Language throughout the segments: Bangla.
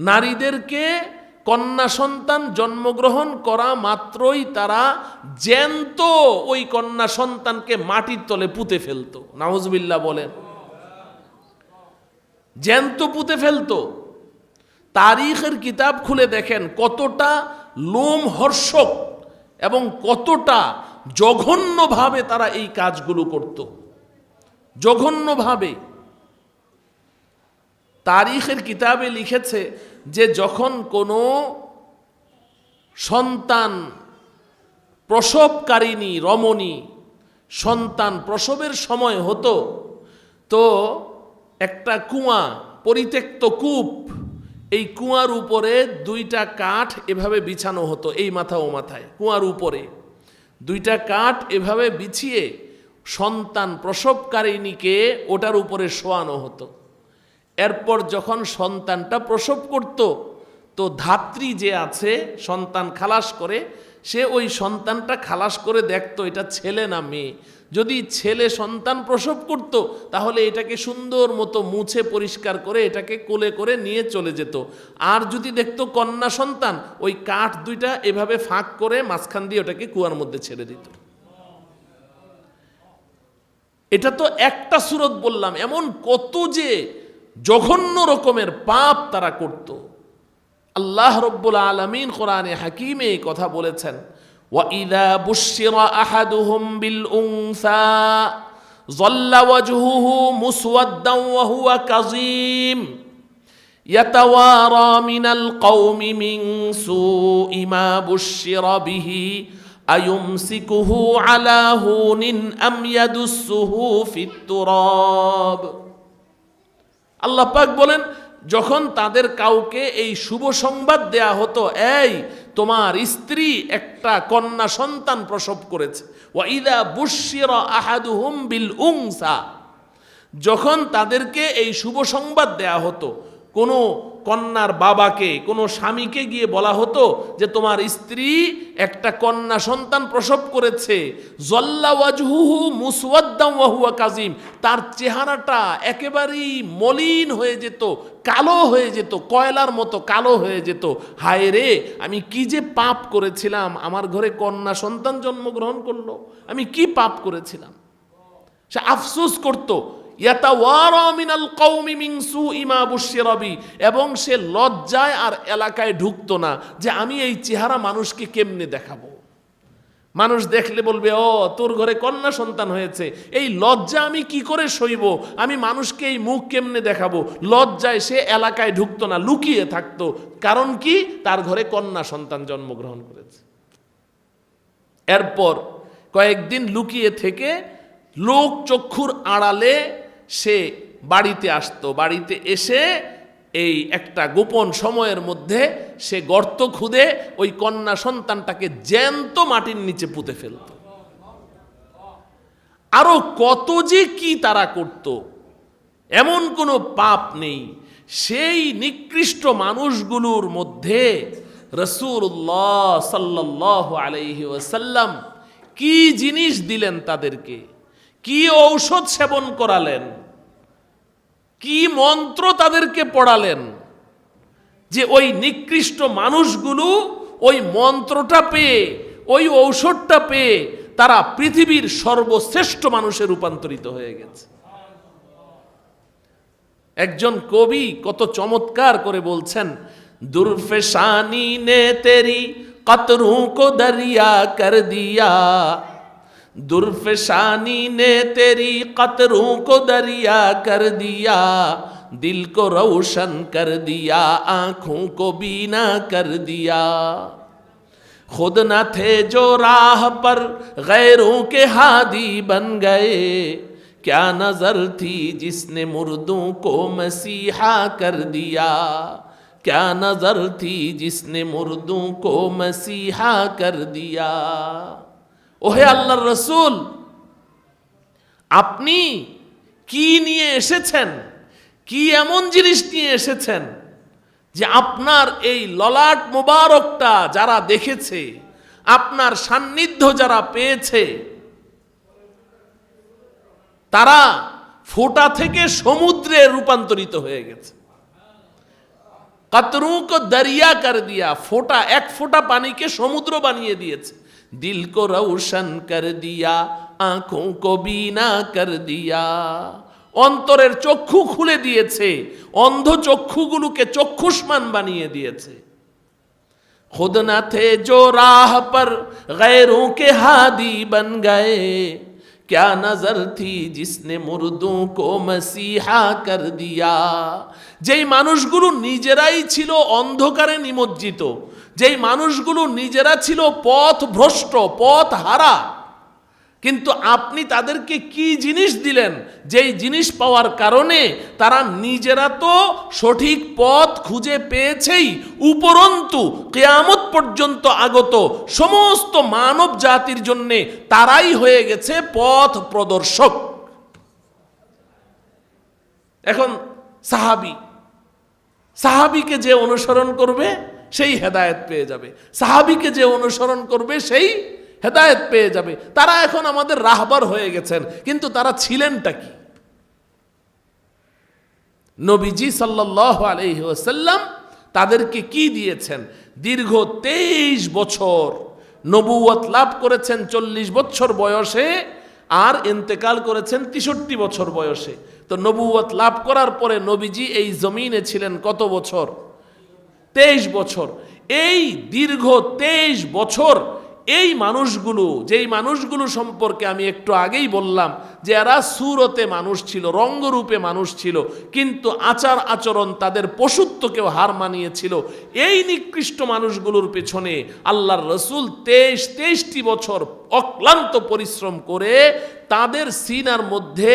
নারীদেরকে কন্যা সন্তান জন্মগ্রহণ করা মাত্রই তারা জ্যান্ত ওই কন্যা সন্তানকে মাটির তলে পুঁতে ফেলতো। নাউজুবিল্লাহ বলেন। জ্যান্ত পুঁতে ফেলতো। তারিখের কিতাব খুলে দেখেন কতটা লোমহর্ষক এবং কতটা জঘন্যভাবে তারা এই কাজগুলো করত। জঘন্যভাবে। তারিখের কিতাবে লিখেছে যে যখন কোনো সন্তান প্রসবকারিণী রমণী সন্তান প্রসবের সময় হতো, তো একটা কুয়া, পরিত্যক্ত কূপ, এই কুয়ার উপরে দুইটা কাঠ এভাবে বিছানো হতো, এই মাথা ও মাথায় কুয়ার উপরে দুইটা কাঠ এভাবে বিছিয়ে সন্তান প্রসবকারিণীকে ওটার উপরে শোয়ানো হতো। এরপর যখন সন্তানটা প্রসব করত, তো ধাত্রী যে আছে সন্তান খালাস করে, সে ওই সন্তানটা খালাস করে দেখতো এটা ছেলে না মেয়ে। যদি ছেলে সন্তান প্রসব করত তাহলে এটাকে সুন্দর মতো মুছে পরিষ্কার করে এটাকে কোলে করে নিয়ে চলে যেত। আর যদি দেখতো কন্যা সন্তান, ওই কাঠ দুইটা এভাবে ফাঁক করে মাঝখান দিয়ে ওটাকে কুয়ার মধ্যে ছেড়ে দিত। এটা তো একটা সূরত বললাম, এমন কত যে জঘন্য রকমের পাপ তারা করত। আল্লাহ রব্বুল আলামিন কোরআনে হাকিমে এই কথা বলেছেন, وَإِذَا بُشِّرَ أَحَدُهُمْ بِالْأُنثَى ظَلَّ وَجْهُهُ مُسْوَدًّا وَهُوَ كَظِيمٌ يَتَوَارَى مِنَ الْقَوْمِ مِنْ سُوءِ مَا بُشِّرَ بِهِ أَيُمْسِكُهُ عَلَى هُونٍ أَمْ يَدُسُّهُ فِي التُّرَابِ। আল্লাহ পাক বলেন, যখন তাদের কাউকে এই শুভ সংবাদ দেয়া হতো, এই তোমার স্ত্রী একটা কন্যা সন্তান প্রসব করেছে, ওয়াইদা বুশিরা আহাদুহুম বিল উনসা, যখন তাদেরকে এই শুভ সংবাদ দেয়া হতো, কোনো কন্যার বাবাকে, কোনো স্বামীকে গিয়ে বলা হতো যে তোমার স্ত্রী একটা কন্যা সন্তান প্রসব করেছে, জল্লা ওয়াজহুহু মুসওয়াদ্দাম ওয়া হুয়া কাযিম, তার চেহারাটা একেবারেই মলিন হয়ে যেত, কালো হয়ে যেত, কয়লার মতো কালো হয়ে যেত। হায় রে, আমি কি যে পাপ করেছিলাম, আমার ঘরে কন্যা সন্তান জন্মগ্রহণ করলো, আমি কি পাপ করেছিলাম। সে আফসোস করতো। ইয়াতাওয়ারা মিনাল কওমি মিন সুই মা বুশিরা বি, এবং সে লজ্জায় আর এলাকায় ঢুকতো না যে আমি এই চেহারা মানুষকে কেমনে দেখাবো। মানুষ দেখলে বলবে, ও তোর ঘরে কন্যা সন্তান হয়েছে, এই লজ্জা আমি কি করে সইব, আমি মানুষকে এই মুখ কেমনে দেখাবো। লজ্জায় সে এলাকায় ঢুকতো না, লুকিয়ে থাকতো। কারণ কি? তার ঘরে কন্যা সন্তান জন্মগ্রহণ করেছে। এরপর কয়েকদিন লুকিয়ে থেকে লোক চক্ষুর আড়ালে সে বাড়িতে আসতো। বাড়িতে এসে এই একটা গোপন সময়ের মধ্যে সে গর্ত খুদে ওই কন্যা সন্তানটাকে জ্যান্ত মাটির নিচে পুঁতে ফেলত। আরো কত যে কি তারা করত, এমন কোনো পাপ নেই। সেই নিকৃষ্ট মানুষগুলোর মধ্যে রাসূলুল্লাহ সাল্লাল্লাহু আলাইহি ওয়াসাল্লাম কি জিনিস দিলেন তাদেরকে, কি ঔষধ সেবন করালেন, কি মন্ত্র তাদেরকে পড়ালেন, যে ওই নিকৃষ্ট মানুষগুলো ওই মন্ত্রটা পেয়ে, ওই ঔষধটা পেয়ে তারা পৃথিবীর সর্বশ্রেষ্ঠ মানুষে রূপান্তরিত হয়ে গেছে। একজন কবি কত চমৎকার করে বলছেন, দুরফেশানি নে তেরি কতরু কো দরিয়া কর দিয়া, दुर्फशानी ने तेरी कतरों को दरिया कर दिया, दिल को रोशन कर दिया, आंखों को बीना कर दिया। खुद न थे जो राह पर गैरों के हादी बन गए, क्या नजर थी जिसने मुर्दों को मसीहा कर दिया, क्या नजर थी जिसने मुर्दों को मसीहा कर दिया। ওহে আল্লাহর রাসূল, আপনি কি নিয়ে এসেছেন, কি এমন জিনিস নিয়ে এসেছেন যে আপনার এই ললাট মোবারকটা যারা দেখেছে, আপনার সান্নিধ্য যারা পেয়েছে, তারা ফোঁটা থেকে সমুদ্রে রূপান্তরিত হয়ে গেছে। कतरों को दरिया कर दिया, फोटा एक फोटा पानी के समुद्र বানিয়ে দিয়েছে। दिल को रोशन कर दिया, आंखों को बीना कर दिया, অন্তরের চক্ষু খুলে দিয়েছে, অন্ধ চক্ষুগুলোকে চক্ষুষ্মান বানিয়ে দিয়েছে। खुद न थे जो राह पर गैरों के हादी बन गए, क्या नजर थी जिसने मुर्दों को मसीहा कर दिया। যেই মানুষগুলো নিজেরাই ছিল অন্ধকারে নিমজ্জিত, যেই মানুষগুলো নিজেরা ছিল পথ ভ্রষ্ট, পথ হারা, কিন্তু আপনি তাদেরকে কি জিনিস দিলেন, যেই জিনিস পাওয়ার কারণে তারা নিজেরা তো সঠিক পথ খুঁজে পেয়েছেই, উপরন্তু কিয়ামত পর্যন্ত আগত সমস্ত মানব জাতির জন্য তারাই হয়ে গেছে পথ প্রদর্শক। এখন সাহাবীকে যে অনুসরণ করবে সেই হেদায়েত পেয়ে যাবে, সাহাবীকে যে অনুসরণ করবে সেই হেদায়েত পেয়ে যাবে। তারা এখন আমাদের রাহবার হয়ে গেছেন, কিন্তু তারা ছিলেনটা কি? নবীজি সাল্লাল্লাহু আলাইহি ওয়াসাল্লাম তাদেরকে কি দিয়েছেন? দীর্ঘ 23 বছর নবুয়ত লাভ করেছেন 40 বছর বয়সে, আর ইন্তেকাল করেছেন 63 বছর বয়সে। তো নবুয়ত লাভ করার পরে নবীজি এই জমিনে ছিলেন কত বছর? 23 বছর। এই দীর্ঘ 23 বছর এই মানুষগুলো, যেই মানুষগুলো সম্পর্কে আমি একটু আগেই বললাম যে এরা সুরতে মানুষ ছিল, রঙ্গরূপে মানুষ ছিল, কিন্তু আচার আচরণ তাদের পশুত্বকেও হার মানিয়েছিল, এই নিকৃষ্ট মানুষগুলোর পেছনে আল্লাহর রসুল 23টি বছর অক্লান্ত পরিশ্রম করে তাদের সিনার মধ্যে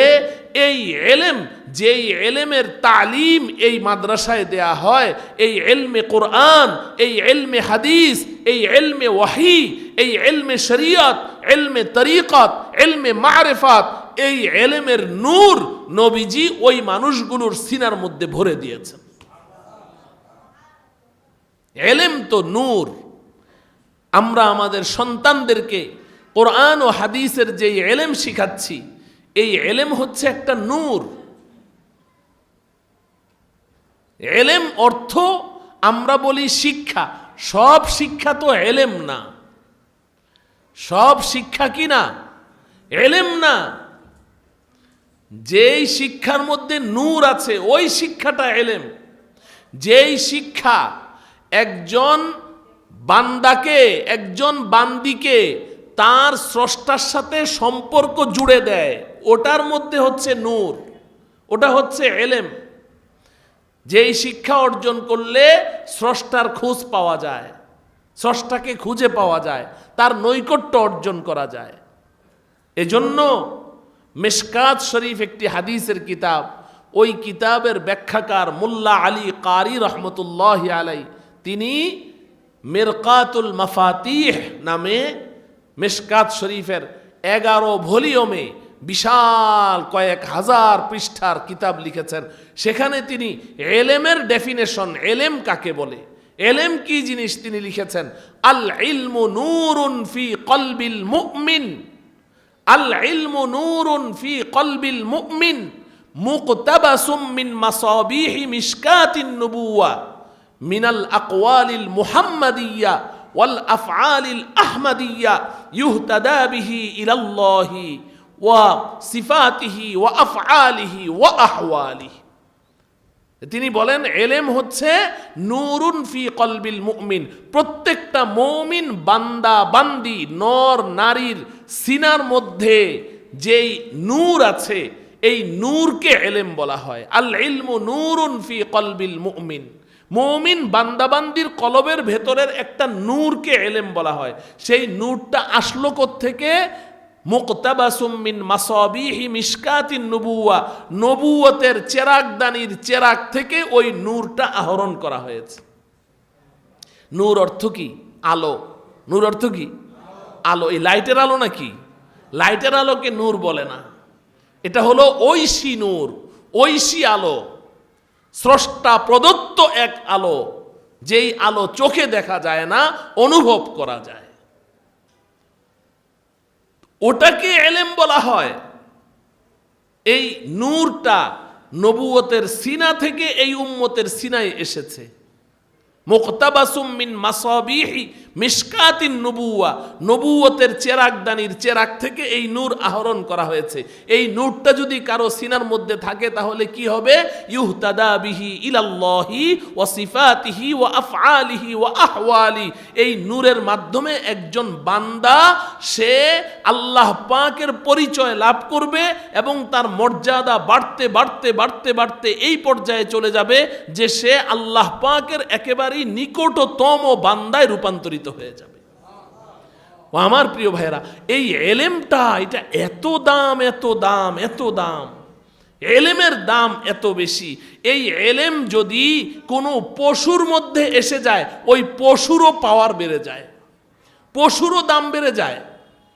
এই এলেম, যেই এলেমের তালিম এই মাদ্রাসায় দেয়া হয়, এই এলমে কোরআন, এই এলমে হাদিস, এই এলমে ওয়াহি, এই এলমে শরিয়ত, এলমে তরিকত, এলমে মারিফাত, এই এলেমের নূর নবীজি ওই মানুষগুলোর সিনার মধ্যে ভরে দিয়েছেন। এলেম তো নূর। আমরা আমাদের সন্তানদেরকে কোরআন ও হাদিসের যে এলেম শিখাচ্ছি, এই এলেম হচ্ছে একটা নূর। এলেম অর্থ আমরা বলি শিক্ষা, সব শিক্ষা তো এলেম না, সব শিক্ষা কি না? এলেম না। যেই শিক্ষার মধ্যে নূর আছে ওই শিক্ষাটা এলেম। যেই শিক্ষা একজন বান্দাকে, একজন বান্দিকে তার স্রষ্টার সাথে সম্পর্ক জুড়ে দেয়, ওটার মধ্যে হচ্ছে নূর, ওটা হচ্ছে এলেম। যেই শিক্ষা অর্জন করলে স্রষ্টার খোঁজ পাওয়া যায়, স্রষ্টাকে খুঁজে পাওয়া যায়, তার নৈকট্য অর্জন করা যায়। এজন্য মিশকাত শরীফ একটি হাদিসের কিতাব, ওই কিতাবের ব্যাখ্যাকার মোল্লা আলী কারি রহমতুল্লাহি আলাই, তিনি মিরকাতুল মাফাতিহ নামে মিশকাত শরীফের 11 ভলিউমে বিশাল কয়েক হাজার পৃষ্ঠার কিতাব লিখেছেন। সেখানে তিনি এলেমের ডেফিনেশন, এলেম কাকে বলে, এলেম কি জিনিস তিনি লিখেছেন। আল ইলমু নূরুন ফি কলবিল মুমিন, আল ইলমু নূরুন ফি কলবিল মুমিন মুকতাবাসুম মিন মাসাবিহি মিশকাতিন নুবুওয়া মিনাল আকওয়ালিল মুহাম্মাদিয়্যা ওয়াল আফআলিল আহমাদিয়্যা ইহতাদা বিহি ইলাল্লাহি ওয়া সিফাতিহি ওয়া আফআলিহি ওয়া আহওয়ালিহি। তিনি বলেন এলেম হচ্ছে নূরুন ফি কলবিল মুমিন, প্রত্যেকটা মুমিন বান্দা বান্দি নর নারীর সিনার মধ্যে যেই নূর আছে, এই নূরকে এলেম বলা হয়। আল ইলমু নূরুন ফি কলবিল মুমিন, মুমিন বান্দাবান্দির কলবের ভেতরের একটা নূরকে এলেম বলা হয়। সেই নূরটা আসলো কোত্থেকে? মুকতাবাসুম মিন মাসাবিহি মিশকাতিন নুবুওয়া, নবুয়তের চেরাগদানির চেরাগ থেকে ওই নূরটা আহরণ করা হয়েছে। নূর অর্থ কি? আলো। নূর অর্থ কি? আলো। এই লাইটের আলো নাকি? লাইটের আলোকে নূর বলে না, এটা হলো ঐশী নূর, ঐশী আলো, স্রষ্টা প্রদত্ত এক আলো, যেই আলো চোখে দেখা যায় না, অনুভব করা যায়, ওটাকে এলেম বলা হয়। এই নূরটা নবুয়তের সিনা থেকে এই উম্মতের সিনায় এসেছে। মুকতাবাসুম মিন মাসাবিহি মিশকাতিন নবুওয়া, নবুয়তের চেরাগদানির চেরাগ থেকে এই নূর আহরণ করা হয়েছে। এই নূরটা যদি কারো সিনার মধ্যে থাকে তাহলে কি হবে? ইউহতাদা বিহি ইলাল্লাহি ওয়া সিফাতিহি ওয়া আফআলিহি ওয়া আহওয়ালি। এই নূরের মাধ্যমে একজন বান্দা সে আল্লাহ পাকের পরিচয় লাভ করবে এবং তার মর্যাদা বাড়তে বাড়তে বাড়তে বাড়তে এই পর্যায়ে চলে যাবে যে সে আল্লাহ পাকের একেবারেই নিকটতম বান্দায় রূপান্তরিত হয়ে যাবে। ও আমার প্রিয় ভাইরা, এই এলেমটা এটা এত দাম, এত দাম, এত দাম, এলেমের দাম এত বেশি। এই এলেম যদি কোনো পশুর মধ্যে এসে যায়, ওই পশুরও পাওয়ার বেড়ে যায়, পশুরও দাম বেড়ে যায়।